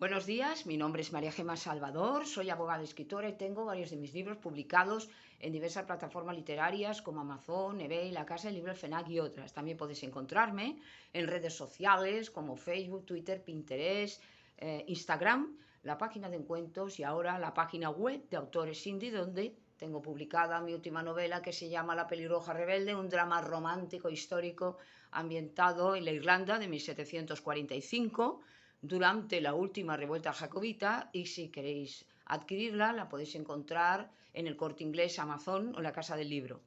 Buenos días, mi nombre es María Gemma Salvador, soy abogada y escritora y tengo varios de mis libros publicados en diversas plataformas literarias como Amazon, eBay, La Casa del Libro, el FNAC y otras. También podéis encontrarme en redes sociales como Facebook, Twitter, Pinterest, Instagram, la página de encuentros y ahora la página web de Autores Indie, donde tengo publicada mi última novela que se llama La pelirroja rebelde, un drama romántico histórico ambientado en la Irlanda de 1745 durante la última revuelta jacobita, y si queréis adquirirla la podéis encontrar en el Corte Inglés, Amazon o la Casa del Libro.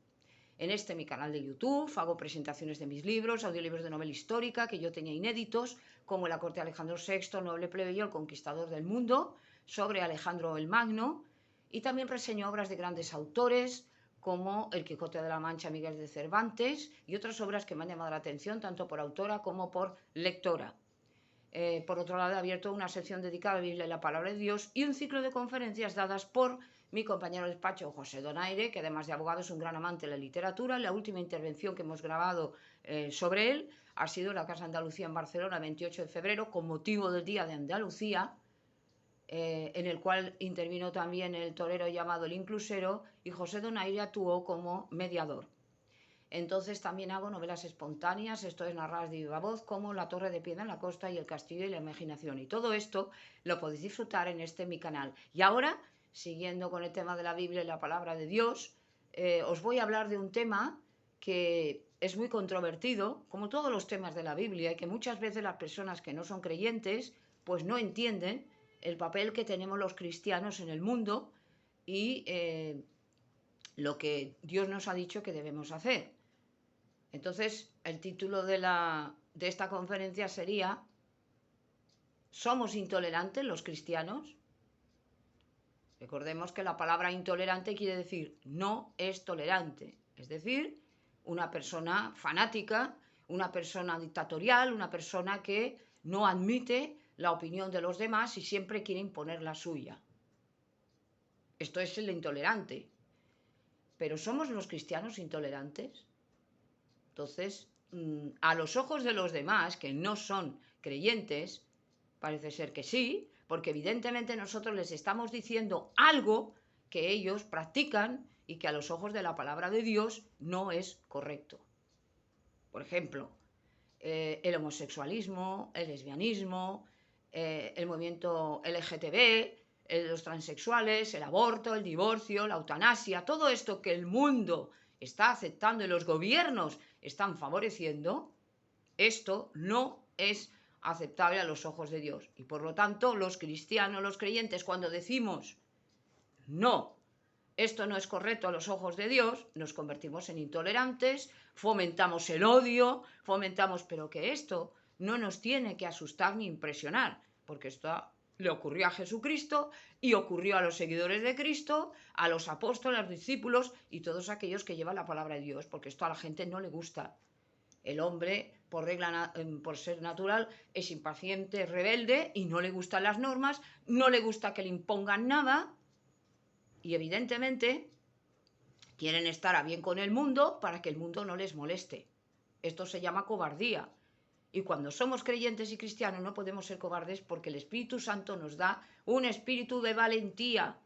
En mi canal de YouTube hago presentaciones de mis libros, audiolibros de novela histórica que yo tenía inéditos, como La corte de Alejandro VI, noble plebeyo, el conquistador del mundo, sobre Alejandro el Magno, y también reseño obras de grandes autores como El Quijote de la Mancha, Miguel de Cervantes, y otras obras que me han llamado la atención tanto por autora como por lectora. Por otro lado, he abierto una sección dedicada a la Biblia y la Palabra de Dios y un ciclo de conferencias dadas por mi compañero de despacho, José Donaire, que además de abogado es un gran amante de la literatura. La última intervención que hemos grabado sobre él ha sido en la Casa Andalucía en Barcelona, el 28 de febrero, con motivo del Día de Andalucía, en el cual intervino también el torero llamado El Inclusero, y José Donaire actuó como mediador. Entonces también hago novelas espontáneas, esto es narradas de viva voz, como La torre de piedra en la costa y El castillo y la imaginación. Y todo esto lo podéis disfrutar en mi canal. Y ahora, siguiendo con el tema de la Biblia y la palabra de Dios, os voy a hablar de un tema que es muy controvertido, como todos los temas de la Biblia, y que muchas veces las personas que no son creyentes pues no entienden el papel que tenemos los cristianos en el mundo y lo que Dios nos ha dicho que debemos hacer. Entonces, el título de esta conferencia sería ¿somos intolerantes los cristianos? Recordemos que la palabra intolerante quiere decir no es tolerante, es decir, una persona fanática, una persona dictatorial, una persona que no admite la opinión de los demás y siempre quiere imponer la suya. Esto es el intolerante. ¿Pero somos los cristianos intolerantes? Entonces, a los ojos de los demás, que no son creyentes, parece ser que sí, porque evidentemente nosotros les estamos diciendo algo que ellos practican y que a los ojos de la palabra de Dios no es correcto. Por ejemplo, el homosexualismo, el lesbianismo, el movimiento LGTB, los transexuales, el aborto, el divorcio, la eutanasia, todo esto que el mundo está aceptando y los gobiernos están favoreciendo, esto no es aceptable a los ojos de Dios. Y por lo tanto, los cristianos, los creyentes, cuando decimos no, esto no es correcto a los ojos de Dios, nos convertimos en intolerantes, fomentamos el odio, pero que esto no nos tiene que asustar ni impresionar, porque esto le ocurrió a Jesucristo y ocurrió a los seguidores de Cristo, a los apóstoles, a los discípulos y todos aquellos que llevan la palabra de Dios, porque esto a la gente no le gusta. El hombre, por ser natural, es impaciente, rebelde y no le gustan las normas, no le gusta que le impongan nada y evidentemente quieren estar a bien con el mundo para que el mundo no les moleste. Esto se llama cobardía. Y cuando somos creyentes y cristianos no podemos ser cobardes porque el Espíritu Santo nos da un espíritu de valentía.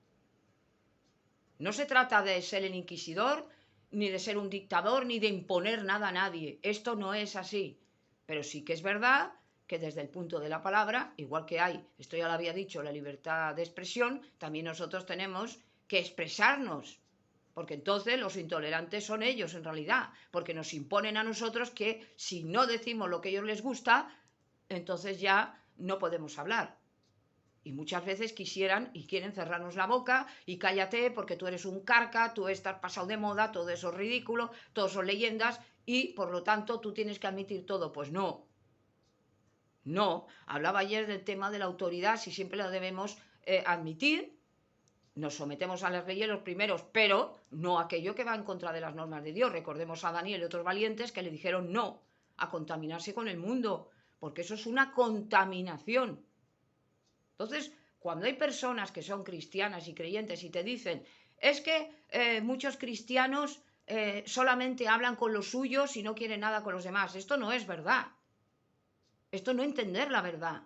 No se trata de ser el inquisidor, ni de ser un dictador, ni de imponer nada a nadie. Esto no es así. Pero sí que es verdad que desde el punto de la palabra, igual que hay, esto ya lo había dicho, la libertad de expresión, también nosotros tenemos que expresarnos. Porque entonces los intolerantes son ellos en realidad, porque nos imponen a nosotros que si no decimos lo que a ellos les gusta, entonces ya no podemos hablar. Y muchas veces quisieran y quieren cerrarnos la boca y cállate porque tú eres un carca, tú estás pasado de moda, todo eso es ridículo, todo son leyendas y por lo tanto tú tienes que admitir todo. Pues no, no. Hablaba ayer del tema de la autoridad, si siempre lo debemos admitir. Nos sometemos a las leyes los primeros, pero no aquello que va en contra de las normas de Dios. Recordemos a Daniel y otros valientes que le dijeron no a contaminarse con el mundo, porque eso es una contaminación. Entonces, cuando hay personas que son cristianas y creyentes y te dicen, es que muchos cristianos solamente hablan con los suyos y no quieren nada con los demás, esto no es verdad. Esto no es entender la verdad.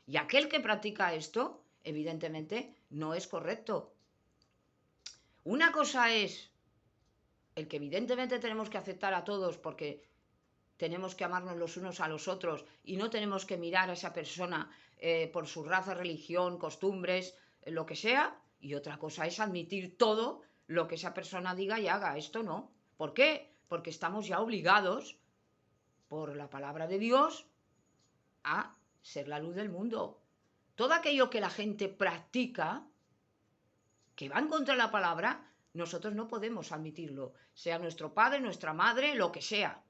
Y aquel que practica esto, evidentemente, no es correcto. Una cosa es el que evidentemente tenemos que aceptar a todos porque tenemos que amarnos los unos a los otros y no tenemos que mirar a esa persona por su raza, religión, costumbres, lo que sea. Y otra cosa es admitir todo lo que esa persona diga y haga. Esto no. ¿Por qué? Porque estamos ya obligados por la palabra de Dios a ser la luz del mundo. Todo aquello que la gente practica, que va en contra de la palabra, nosotros no podemos admitirlo, sea nuestro padre, nuestra madre, lo que sea.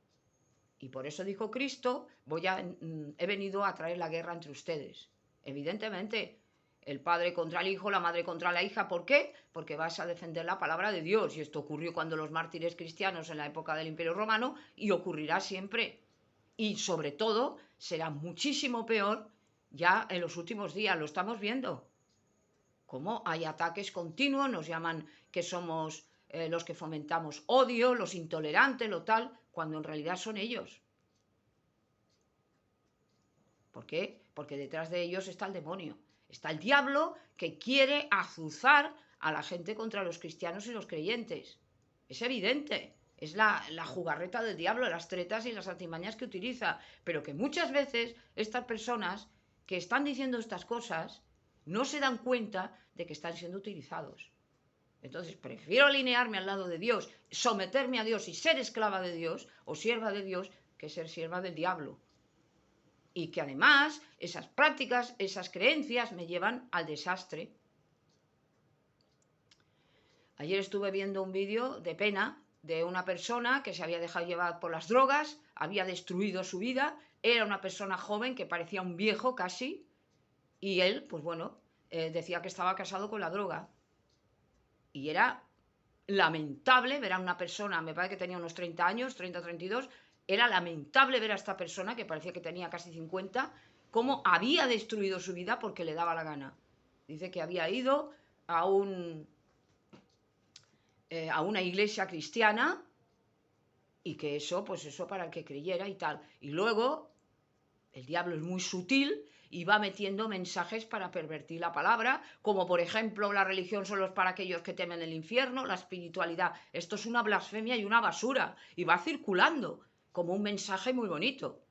Y por eso dijo Cristo, he venido a traer la guerra entre ustedes. Evidentemente, el padre contra el hijo, la madre contra la hija. ¿Por qué? Porque vas a defender la palabra de Dios. Y esto ocurrió cuando los mártires cristianos en la época del Imperio Romano y ocurrirá siempre. Y sobre todo, será muchísimo peor ya en los últimos días. Lo estamos viendo. Como hay ataques continuos, nos llaman que somos los que fomentamos odio, los intolerantes, lo tal, cuando en realidad son ellos. ¿Por qué? Porque detrás de ellos está el demonio, está el diablo que quiere azuzar a la gente contra los cristianos y los creyentes. Es evidente, es la jugarreta del diablo, las tretas y las artimañas que utiliza, pero que muchas veces estas personas que están diciendo estas cosas no se dan cuenta de que están siendo utilizados. Entonces prefiero alinearme al lado de Dios, someterme a Dios y ser esclava de Dios o sierva de Dios que ser sierva del diablo. Y que además esas prácticas, esas creencias me llevan al desastre. Ayer estuve viendo un vídeo de pena de una persona que se había dejado llevar por las drogas, había destruido su vida, era una persona joven que parecía un viejo casi, y él, pues bueno, decía que estaba casado con la droga. Y era lamentable ver a una persona, me parece que tenía unos 30 años, 30, 32, era lamentable ver a esta persona, que parecía que tenía casi 50, cómo había destruido su vida porque le daba la gana. Dice que había ido a una iglesia cristiana y que eso, pues eso para el que creyera y tal. Y luego el diablo es muy sutil y va metiendo mensajes para pervertir la palabra, como por ejemplo la religión solo es para aquellos que temen el infierno, la espiritualidad. Esto es una blasfemia y una basura y va circulando como un mensaje muy bonito.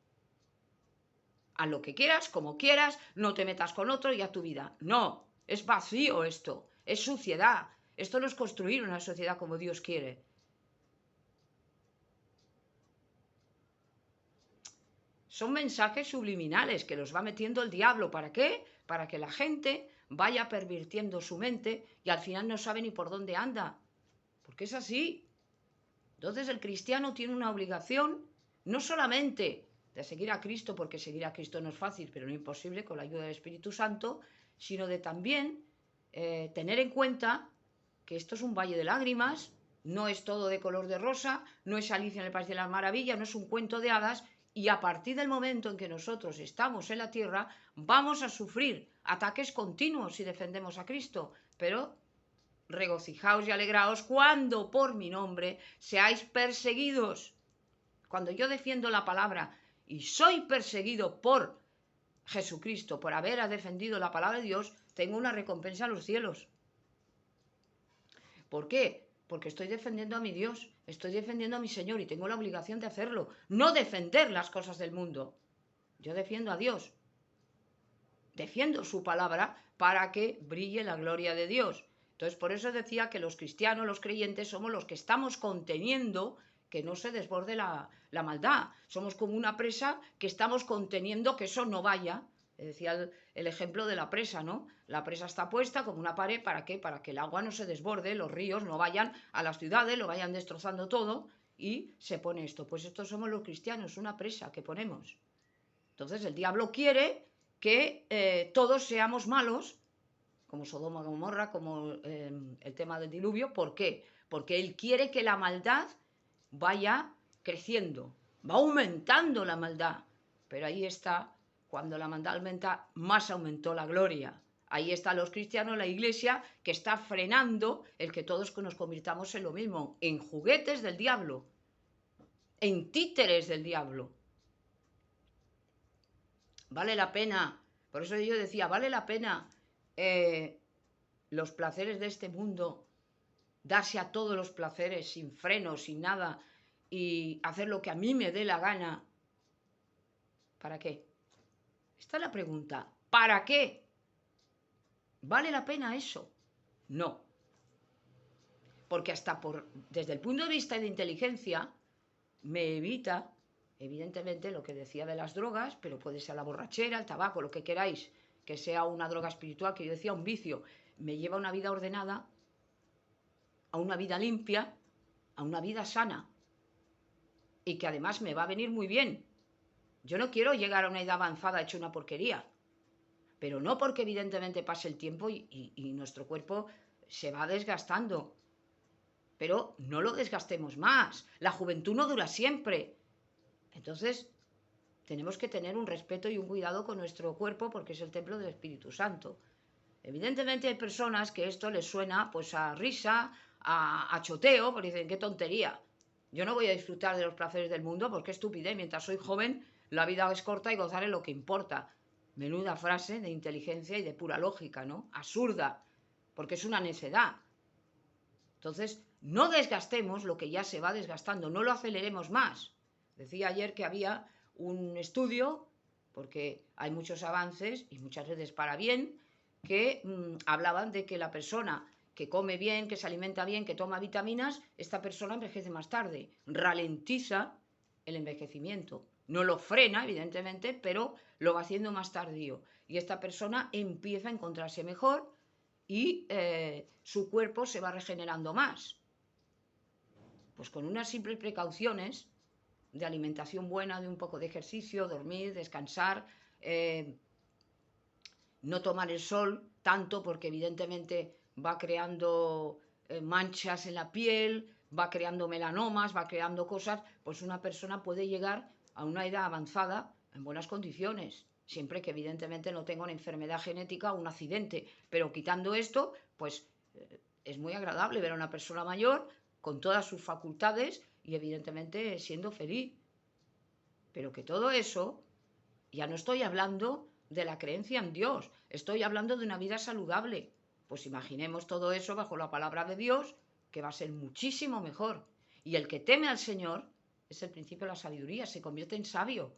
Haz lo que quieras, como quieras, no te metas con otro y a tu vida. No, es vacío esto, es suciedad. Esto no es construir una sociedad como Dios quiere. Son mensajes subliminales que los va metiendo el diablo. ¿Para qué? Para que la gente vaya pervirtiendo su mente y al final no sabe ni por dónde anda. Porque es así. Entonces el cristiano tiene una obligación no solamente de seguir a Cristo, porque seguir a Cristo no es fácil, pero no imposible con la ayuda del Espíritu Santo, sino de también tener en cuenta que esto es un valle de lágrimas, no es todo de color de rosa, no es Alicia en el País de las Maravillas, no es un cuento de hadas, y a partir del momento en que nosotros estamos en la tierra, vamos a sufrir ataques continuos si defendemos a Cristo, pero regocijaos y alegraos cuando por mi nombre seáis perseguidos. Cuando yo defiendo la palabra y soy perseguido por Jesucristo, por haber defendido la palabra de Dios, tengo una recompensa en los cielos. ¿Por qué? Porque estoy defendiendo a mi Dios, estoy defendiendo a mi Señor y tengo la obligación de hacerlo, no defender las cosas del mundo. Yo defiendo a Dios, defiendo su palabra para que brille la gloria de Dios. Entonces, por eso decía que los cristianos, los creyentes, somos los que estamos conteniendo que no se desborde la maldad. Somos como una presa que estamos conteniendo que eso no vaya. Decía el ejemplo de la presa, ¿no? La presa está puesta como una pared, ¿para qué? Para que el agua no se desborde, los ríos no vayan a las ciudades, lo vayan destrozando todo y se pone esto. Pues estos somos los cristianos, una presa que ponemos. Entonces el diablo quiere que todos seamos malos, como Sodoma y Gomorra, como el tema del diluvio. ¿Por qué? Porque él quiere que la maldad vaya creciendo, va aumentando la maldad. Pero ahí está, cuando la maldad aumenta, más aumentó la gloria. Ahí están los cristianos, la iglesia, que está frenando el que todos nos convirtamos en lo mismo, en juguetes del diablo, en títeres del diablo. Vale la pena Por eso yo decía, ¿vale la pena los placeres de este mundo, darse a todos los placeres sin freno, sin nada, y hacer lo que a mí me dé la gana? ¿Para qué? Esta es la pregunta. ¿Para qué? ¿Vale la pena eso? No. Porque hasta desde el punto de vista de inteligencia, me evita, evidentemente, lo que decía de las drogas, pero puede ser la borrachera, el tabaco, lo que queráis, que sea una droga espiritual, que yo decía un vicio. Me lleva a una vida ordenada, a una vida limpia, a una vida sana. Y que además me va a venir muy bien. Yo no quiero llegar a una edad avanzada hecho una porquería. Pero no porque evidentemente pase el tiempo y nuestro cuerpo se va desgastando. Pero no lo desgastemos más. La juventud no dura siempre. Entonces, tenemos que tener un respeto y un cuidado con nuestro cuerpo porque es el templo del Espíritu Santo. Evidentemente hay personas que esto les suena pues a risa, a choteo, porque dicen, qué tontería. Yo no voy a disfrutar de los placeres del mundo porque es estupidez. Mientras soy joven, la vida es corta y gozar es lo que importa. Menuda frase de inteligencia y de pura lógica, ¿no? Absurda, porque es una necedad. Entonces, no desgastemos lo que ya se va desgastando, no lo aceleremos más. Decía ayer que había un estudio, porque hay muchos avances y muchas veces para bien, que hablaban de que la persona que come bien, que se alimenta bien, que toma vitaminas, esta persona envejece más tarde, ralentiza el envejecimiento. No lo frena, evidentemente, pero lo va haciendo más tardío. Y esta persona empieza a encontrarse mejor y su cuerpo se va regenerando más. Pues con unas simples precauciones de alimentación buena, de un poco de ejercicio, dormir, descansar, no tomar el sol tanto porque evidentemente va creando manchas en la piel, va creando melanomas, va creando cosas, pues una persona puede llegar a una edad avanzada en buenas condiciones, siempre que evidentemente no tenga una enfermedad genética o un accidente, pero quitando esto, pues es muy agradable ver a una persona mayor con todas sus facultades y evidentemente siendo feliz. Pero que todo eso, ya no estoy hablando de la creencia en Dios, estoy hablando de una vida saludable. Pues imaginemos todo eso bajo la palabra de Dios, que va a ser muchísimo mejor. Y el que teme al Señor es el principio de la sabiduría, se convierte en sabio.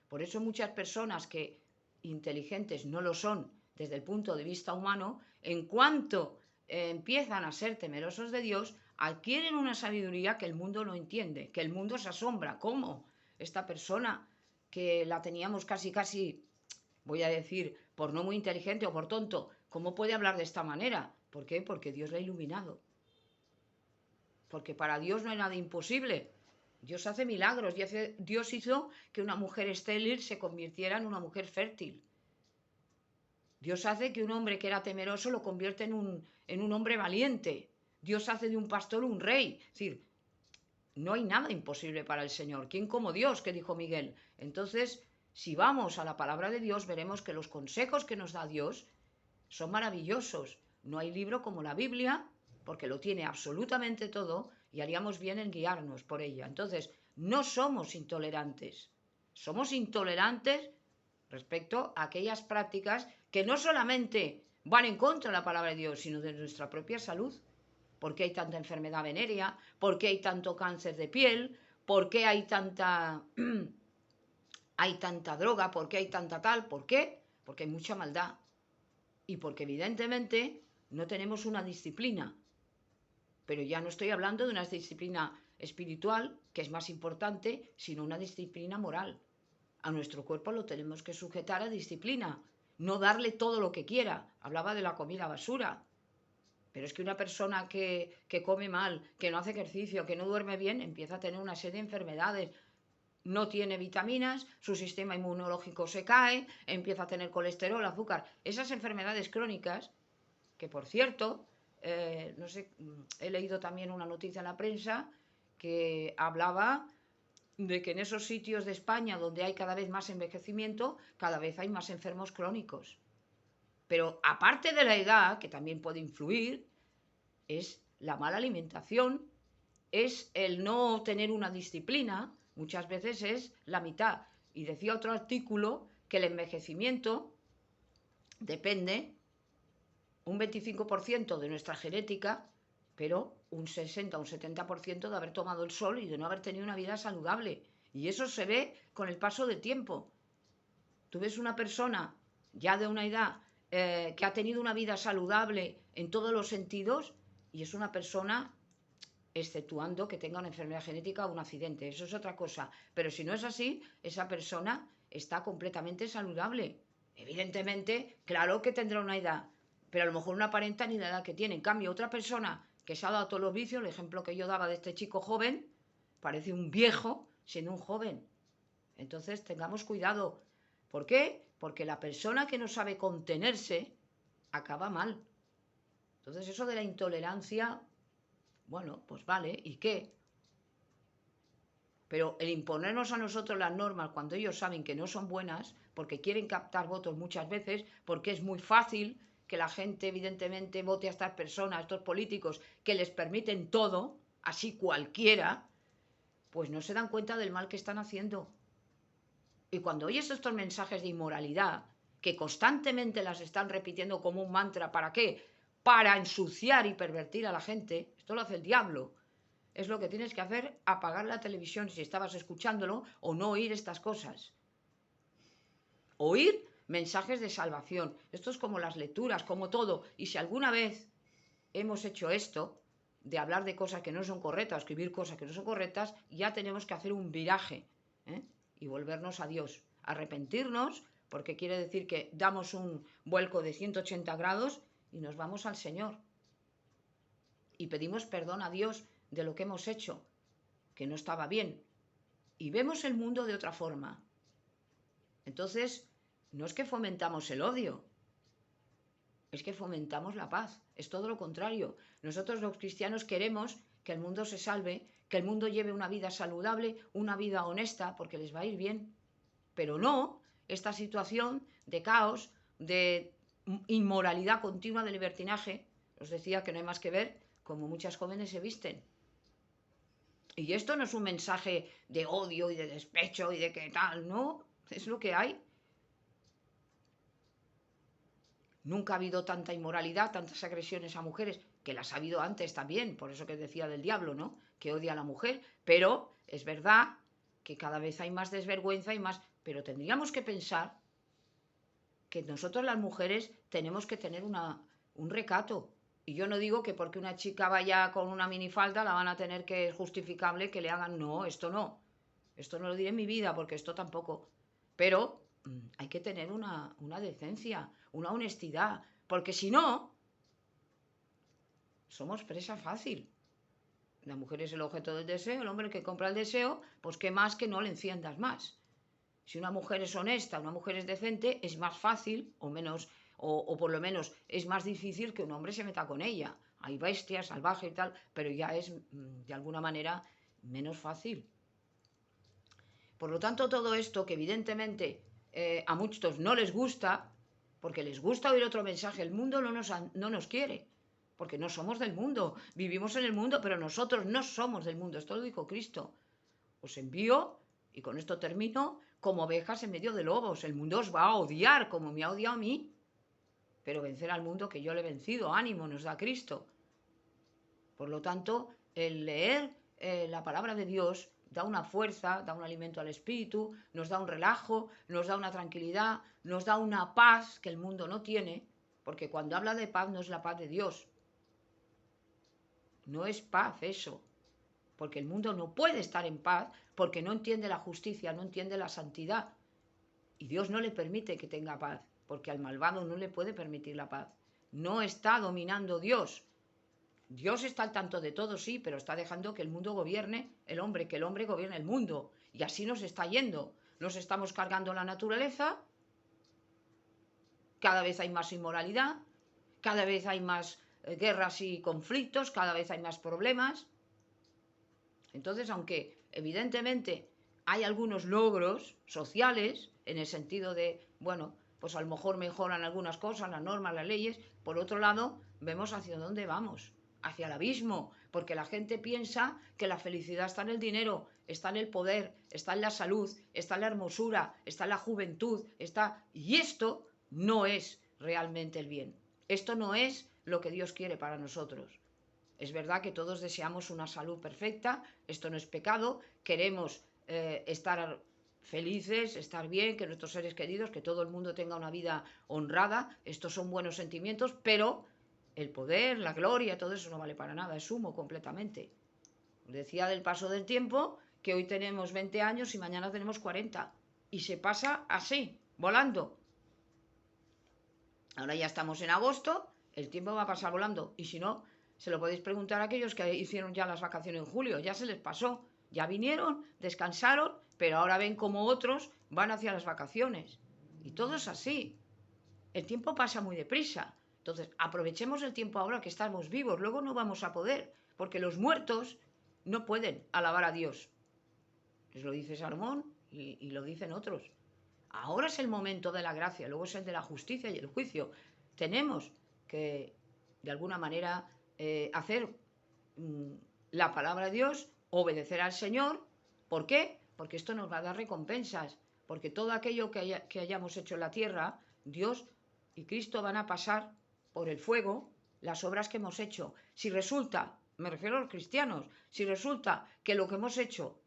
Por eso muchas personas que inteligentes no lo son desde el punto de vista humano, en cuanto empiezan a ser temerosos de Dios, adquieren una sabiduría que el mundo no entiende, que el mundo se asombra. ¿Cómo? Esta persona que la teníamos casi, voy a decir, por no muy inteligente o por tonto, ¿cómo puede hablar de esta manera? ¿Por qué? Porque Dios la ha iluminado. Porque para Dios no hay nada imposible. Dios hace milagros y Dios hizo que una mujer estéril se convirtiera en una mujer fértil. Dios hace que un hombre que era temeroso lo convierte en un hombre valiente. Dios hace de un pastor un rey. Es decir, no hay nada imposible para el Señor. ¿Quién como Dios? Que dijo Miguel. Entonces, si vamos a la palabra de Dios, veremos que los consejos que nos da Dios son maravillosos. No hay libro como la Biblia, porque lo tiene absolutamente todo y haríamos bien en guiarnos por ella. Entonces, no somos intolerantes. Somos intolerantes respecto a aquellas prácticas que no solamente van en contra de la palabra de Dios, sino de nuestra propia salud. ¿Por qué hay tanta enfermedad venérea? ¿Por qué hay tanto cáncer de piel? ¿Por qué hay tanta droga? ¿Por qué hay tanta tal? ¿Por qué? Porque hay mucha maldad. Y porque evidentemente no tenemos una disciplina. Pero ya no estoy hablando de una disciplina espiritual, que es más importante, sino una disciplina moral. A nuestro cuerpo lo tenemos que sujetar a disciplina, no darle todo lo que quiera. Hablaba de la comida basura. Pero es que una persona que come mal, que no hace ejercicio, que no duerme bien, empieza a tener una serie de enfermedades. No tiene vitaminas, su sistema inmunológico se cae, empieza a tener colesterol, azúcar. Esas enfermedades crónicas, que por cierto, no sé, he leído también una noticia en la prensa que hablaba de que en esos sitios de España donde hay cada vez más envejecimiento, cada vez hay más enfermos crónicos. Pero aparte de la edad, que también puede influir, es la mala alimentación, es el no tener una disciplina, muchas veces es la mitad. Y decía otro artículo que el envejecimiento depende un 25% de nuestra genética, pero un 60 o un 70% de haber tomado el sol y de no haber tenido una vida saludable. Y eso se ve con el paso del tiempo. Tú ves una persona ya de una edad que ha tenido una vida saludable en todos los sentidos y es una persona, exceptuando que tenga una enfermedad genética o un accidente, eso es otra cosa. Pero si no es así, esa persona está completamente saludable. Evidentemente, claro que tendrá una edad, pero a lo mejor no aparenta ni la edad que tiene. En cambio, otra persona que se ha dado todos los vicios, el ejemplo que yo daba de este chico joven, parece un viejo siendo un joven. Entonces, tengamos cuidado. ¿Por qué? Porque la persona que no sabe contenerse acaba mal. Entonces, eso de la intolerancia, bueno, pues vale, ¿y qué? Pero el imponernos a nosotros las normas cuando ellos saben que no son buenas, porque quieren captar votos muchas veces, porque es muy fácil que la gente evidentemente vote a estas personas, a estos políticos, que les permiten todo, así cualquiera, pues no se dan cuenta del mal que están haciendo. Y cuando oyes estos mensajes de inmoralidad, que constantemente las están repitiendo como un mantra, ¿para qué? Para ensuciar y pervertir a la gente, esto lo hace el diablo. Es lo que tienes que hacer, apagar la televisión si estabas escuchándolo o no oír estas cosas. Oír mensajes de salvación. Esto es como las lecturas, como todo. Y si alguna vez hemos hecho esto, de hablar de cosas que no son correctas, escribir cosas que no son correctas, ya tenemos que hacer un viraje, ¿eh? Y volvernos a Dios. Arrepentirnos, porque quiere decir que damos un vuelco de 180 grados y nos vamos al Señor. Y pedimos perdón a Dios de lo que hemos hecho, que no estaba bien. Y vemos el mundo de otra forma. Entonces, no es que fomentamos el odio, es que fomentamos la paz. Es todo lo contrario. Nosotros los cristianos queremos que el mundo se salve, que el mundo lleve una vida saludable, una vida honesta, porque les va a ir bien. Pero no esta situación de caos, de inmoralidad continua, de libertinaje. Os decía que no hay más que ver cómo muchas jóvenes se visten. Y esto no es un mensaje de odio y de despecho y de que tal, no, es lo que hay. Nunca ha habido tanta inmoralidad, tantas agresiones a mujeres, que las ha habido antes también, por eso que decía del diablo, ¿no? Que odia a la mujer, pero es verdad que cada vez hay más desvergüenza y más, pero tendríamos que pensar que nosotros las mujeres tenemos que tener un recato. Y yo no digo que porque una chica vaya con una minifalda la van a tener que es justificable que le hagan, no, esto no. Esto no lo diré en mi vida porque esto tampoco. Pero hay que tener una decencia, una honestidad, porque si no, somos presa fácil. La mujer es el objeto del deseo, el hombre el que compra el deseo, pues qué más que no le enciendas más. Si una mujer es honesta, una mujer es decente, es más fácil, o menos, o por lo menos es más difícil que un hombre se meta con ella. Hay bestias, salvaje y tal, pero ya es de alguna manera menos fácil. Por lo tanto, todo esto que evidentemente a muchos no les gusta, porque les gusta oír otro mensaje, el mundo no nos quiere, porque no somos del mundo, vivimos en el mundo, pero nosotros no somos del mundo, esto lo dijo Cristo. Os envío, y con esto termino, como ovejas en medio de lobos, el mundo os va a odiar como me ha odiado a mí, pero vencer al mundo que yo le he vencido, ánimo nos da Cristo. Por lo tanto, el leer la palabra de Dios da una fuerza, da un alimento al espíritu, nos da un relajo, nos da una tranquilidad, nos da una paz que el mundo no tiene, porque cuando habla de paz no es la paz de Dios. No es paz eso, porque el mundo no puede estar en paz porque no entiende la justicia, no entiende la santidad. Y Dios no le permite que tenga paz, porque al malvado no le puede permitir la paz. No está dominando Dios. Dios está al tanto de todo, sí, pero está dejando que el mundo gobierne el hombre, que el hombre gobierne el mundo. Y así nos está yendo. Nos estamos cargando la naturaleza, cada vez hay más inmoralidad, cada vez hay más guerras y conflictos, cada vez hay más problemas. Entonces, aunque evidentemente hay algunos logros sociales, en el sentido de, bueno, pues a lo mejor mejoran algunas cosas, las normas, las leyes, por otro lado, vemos hacia dónde vamos. Hacia el abismo, porque la gente piensa que la felicidad está en el dinero, está en el poder, está en la salud, está en la hermosura, está en la juventud, está... Y esto no es realmente el bien. Esto no es lo que Dios quiere para nosotros. Es verdad que todos deseamos una salud perfecta, esto no es pecado, queremos estar felices, estar bien, que nuestros seres queridos, que todo el mundo tenga una vida honrada, estos son buenos sentimientos, pero el poder, la gloria, todo eso no vale para nada, es humo completamente. Decía del paso del tiempo que hoy tenemos 20 años y mañana tenemos 40 y se pasa así, volando. Ahora ya estamos en agosto, el tiempo va a pasar volando y si no, se lo podéis preguntar a aquellos que hicieron ya las vacaciones en julio, ya se les pasó, ya vinieron, descansaron, pero ahora ven como otros van hacia las vacaciones. Y todo es así. El tiempo pasa muy deprisa. Entonces, aprovechemos el tiempo ahora que estamos vivos, luego no vamos a poder, porque los muertos no pueden alabar a Dios. Les lo dice Salomón y lo dicen otros. Ahora es el momento de la gracia, luego es el de la justicia y el juicio. Tenemos que, de alguna manera, hacer la palabra de Dios, obedecer al Señor. ¿Por qué? Porque esto nos va a dar recompensas. Porque todo aquello que hayamos hecho en la tierra, Dios y Cristo van a pasar por el fuego las obras que hemos hecho. Si resulta, me refiero a los cristianos, si resulta que lo que hemos hecho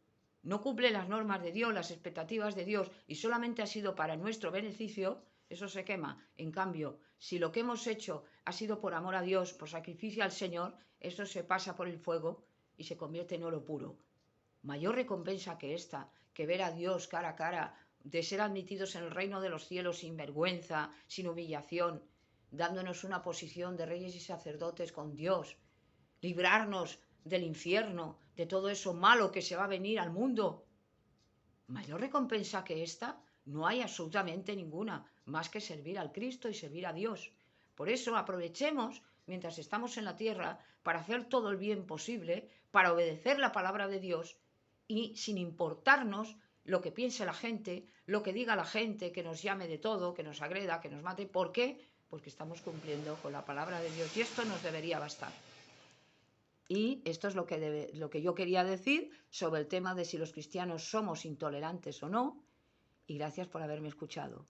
no cumple las normas de Dios, las expectativas de Dios y solamente ha sido para nuestro beneficio, eso se quema. En cambio, si lo que hemos hecho ha sido por amor a Dios, por sacrificio al Señor, eso se pasa por el fuego y se convierte en oro puro. Mayor recompensa que esta, que ver a Dios cara a cara, de ser admitidos en el reino de los cielos sin vergüenza, sin humillación, dándonos una posición de reyes y sacerdotes con Dios, librarnos del infierno, de todo eso malo que se va a venir al mundo. Mayor recompensa que esta no hay absolutamente ninguna, más que servir al Cristo y servir a Dios. Por eso aprovechemos mientras estamos en la tierra para hacer todo el bien posible, para obedecer la palabra de Dios y sin importarnos lo que piense la gente, lo que diga la gente, que nos llame de todo, que nos agreda, que nos mate. ¿Por qué? Porque estamos cumpliendo con la palabra de Dios y esto nos debería bastar. Y esto es lo que yo quería decir sobre el tema de si los cristianos somos intolerantes o no. Y gracias por haberme escuchado.